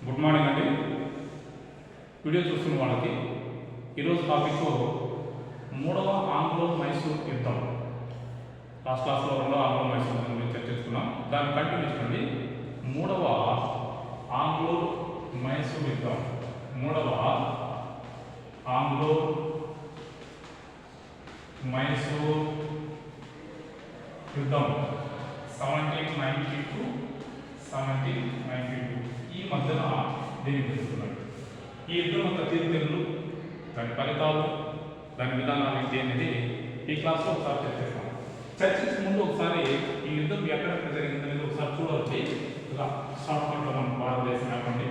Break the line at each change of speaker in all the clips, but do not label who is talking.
Good morning అండి. Video చూస్తున్న వాళ్ళకి ఈరోజు టాపిక్ మూడవ ఆంగ్లో మైసూర్ యుద్ధం. లాస్ట్ క్లాస్లో రెండవ ఆంగ్లో మైసూర్ యుద్ధం గురించి చర్చించుకున్నాం. దాన్ని కంటిన్యూషన్ అండి. మూడవ ఆంగ్లో మైసూర్ యుద్ధం. మూడవ ఆంగ్లో మైసూర్ యుద్ధం 1792 ఈ మధ్యన దీన్ని తెలుసుకున్నాడు. ఈ యుద్ధం యొక్క తీరుతెన్నులు, దాని ఫలితాలు, దాని విధానాలు ఏంటి అనేది ఈ క్లాస్లో ఒకసారి చర్చిస్తాం. చర్చించే ముందు ఒకసారి ఈ యుద్ధం ఎక్కడెక్కడ జరిగిందనేది ఒకసారి చూడవచ్చు. ఇలా షార్ట్ కట్లో మనం భారతదేశం కాబట్టి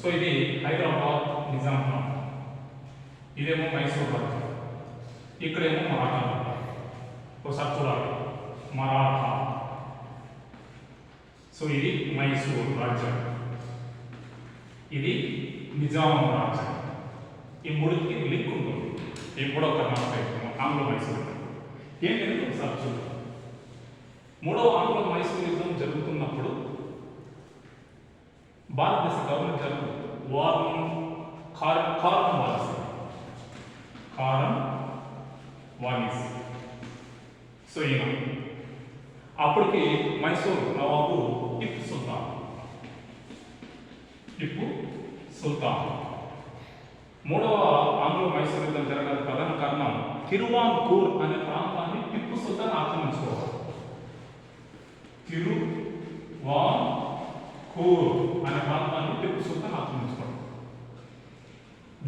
సో ఇది హైదరాబాద్ నిజామాబాద్, ఇదేమో మైసూర్ రాజ్యం, ఇక్కడేమో మరాఠా రాజ్యం. ఒకసారి చూడాలి. మరాఠా, సో ఇది మైసూర్ రాజ్యం, ఇది నిజాం రాజ్యం. ఈ మూడుకి లింక్ ఉంటుంది. ఈ మూడవ కర్ణాటక యుద్ధం, ఆంగ్లో మైసూర్ యుద్ధం ఏంటంటే ఒకసారి చూద్దాం. మూడవ ఆంగ్లో మైసూర్ యుద్ధం జరుగుతున్నప్పుడు భారతదేశ గవర్నర్ జనరల్ కార్న్వాలిస్ సో ఈయన అప్పటికి మైసూర్ నవాబు టిప్పు సుల్తాన్. మూడవ ఆంగ్లో మైసూర్ యుద్ధం జరగడానికి ప్రధాన కారణం తిరువాంకూర్ అనే ప్రాంతాన్ని టిప్పు సుల్తాన్ ఆక్రమించుకోవాలి. తిరువాంకూర్ అనే ప్రాంతాన్ని టిప్పు సుల్తాన్ ఆక్రమించుకోవాలి.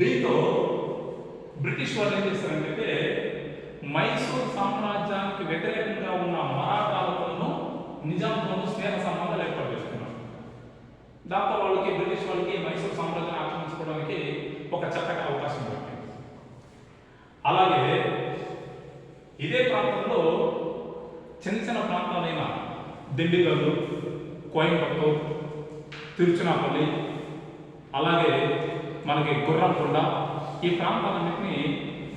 దీంతో బ్రిటిష్ వాళ్ళు ఏం చేస్తారంటే మైసూర్ సామ్రాజ్యానికి వ్యతిరేకంగా ఉన్న మరాఠాలతోనూ నిజాంతోనూ స్నేహ సంబంధాలు ఏర్పాటు చేసుకున్నారు. దాంతో వాళ్ళకి బ్రిటిష్ వాళ్ళకి మైసూర్ సామ్రాజ్యాన్ని ఆక్రమించుకోవడానికి ఒక చక్కటి అవకాశం దొరికింది. అలాగే ఇదే ప్రాంతంలో చిన్న చిన్న ప్రాంతాలైన దిండిగల్, కోయంబత్తూర్, తిరుచునాపల్లి, అలాగే మనకి గుర్రంకొండ, ఈ ప్రాంతాలన్నింటినీ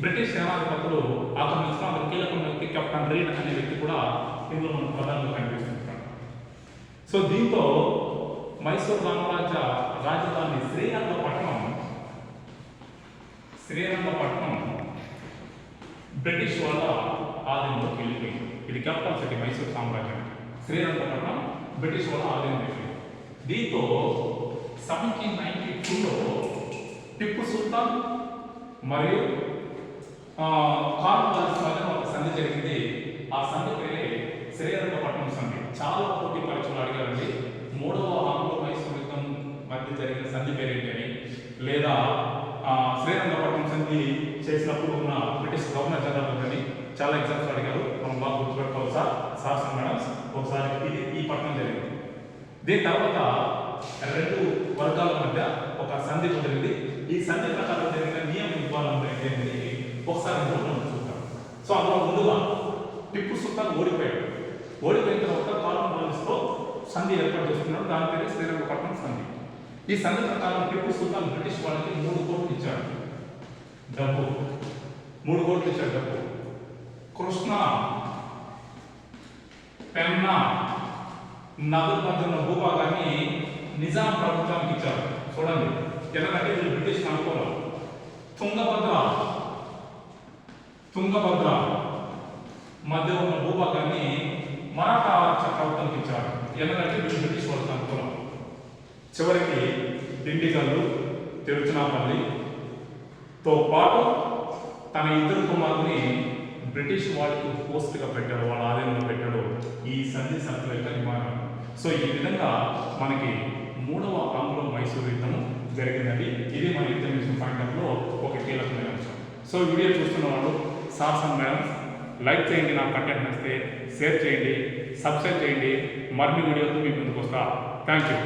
బ్రిటిష్ సేనాధిపతులు ఆక్రమించిన అందులో కీలకమైన వ్యక్తి కెప్టెన్ రీడ్ అనే వ్యక్తి కూడా ఇందులో మనం ప్రధానంగా కనిపిస్తుంటాం. సో దీంతో మైసూర్ సామ్రాజ్య రాజధాని శ్రీరంగపట్నం బ్రిటిష్ వాళ్ళ ఆధీనంలోకి వెళ్ళిపోయింది. ఇది క్యాపిటల్ సిటీ మైసూర్ సామ్రాజ్యం. శ్రీరంగపట్నం బ్రిటిష్ వాళ్ళ ఆధీనంలోకి వెళ్ళింది. దీంతో 1792లో టిప్పు సుల్తాన్ మరియు కార్న్వాలిస్ మధ్య ఒక సంధి జరిగింది. ఆ సంధి పేరే శ్రీరంగపట్నం సంధి. చాలా పోటీ పరీక్షలు అడిగారండి. మూడవ ఆంగ్లో మైసూర్ యుద్ధం మధ్య జరిగిన సంధి పేరేంటని, లేదా శ్రీరంగపట్నం సంధి చేసినప్పుడు ఉన్న బ్రిటిష్ గవర్నర్ జనరల్ అని చాలా ఎగ్జామ్స్ అడిగారు. మనం బాగా గుర్తుపెట్టుకోవాలి సార్ మేడమ్స్. ఒకసారి ఇది ఈ పట్టణం జరిగింది. దీని తర్వాత రెండు వర్గాల మధ్య ఒక సంధి కుదిరింది. ఈ సంధి ప్రకారం జరిగిన నియమ యుద్ధాలు ఏంటి ఒకసారి చూద్దాం. సో అందులో ముందుగా టిప్పు సుల్తాన్ ఓడిపోయాడు. ఓడిపోయిన తర్వాత కార్న్వాలిస్తో సంధి ఏర్పాటు చేసుకున్నాడు. దాని పేరు శ్రీరంగపట్నం సంధి. ఈ సంధి ప్రకారం టిప్పు సుల్తాన్ బ్రిటిష్ వాళ్ళకి 3 కోట్లు ఇచ్చాడు డబ్బు. 3 కోట్లు ఇచ్చాడు డబ్బు. కృష్ణా, పెన్నా నదుల మధ్య ఉన్న భూభాగాన్ని నిజాం ప్రభుత్వానికి ఇచ్చారు. చూడండి, ఎందుకంటే వీళ్ళు బ్రిటిష్ అనుకోవాలి. తుంగభద్ర మధ్య ఉన్న భూభాగాన్ని మరాఠా చక్రవర్తులకు ఇచ్చారు. ఎందుకంటే వీళ్ళు బ్రిటిష్ వాళ్ళకి అనుకూలం. చివరికి దిండిగల్లు, తిరుచునాపల్లితో పాటు తన 2 కుమారుని బ్రిటిష్ వాళ్ళకి పోస్ట్గా పెట్టాడు, వాళ్ళ ఆధీనంలో పెట్టాడు. ఈ సంధి సంఖ్య యొక్క నిర్మాణం. సో ఈ విధంగా మనకి మూడవ ఆంగ్లో మైసూర్ యుద్ధము జరిగిందండి. ఇది మన ఇన్ఫర్మేషన్ పాయింట్ ఆఫ్ లో ఒక కీలకమైన అంశం. సో వీడియో చూస్తున్న వాళ్ళు సార్స్ అండ్ మేడమ్స్ లైక్ చేయండి, నా కంటెంట్ నచ్చితే షేర్ చేయండి, సబ్స్క్రైబ్ చేయండి. మరిన్ని వీడియోతో మీ ముందుకు వస్తా. Thank you.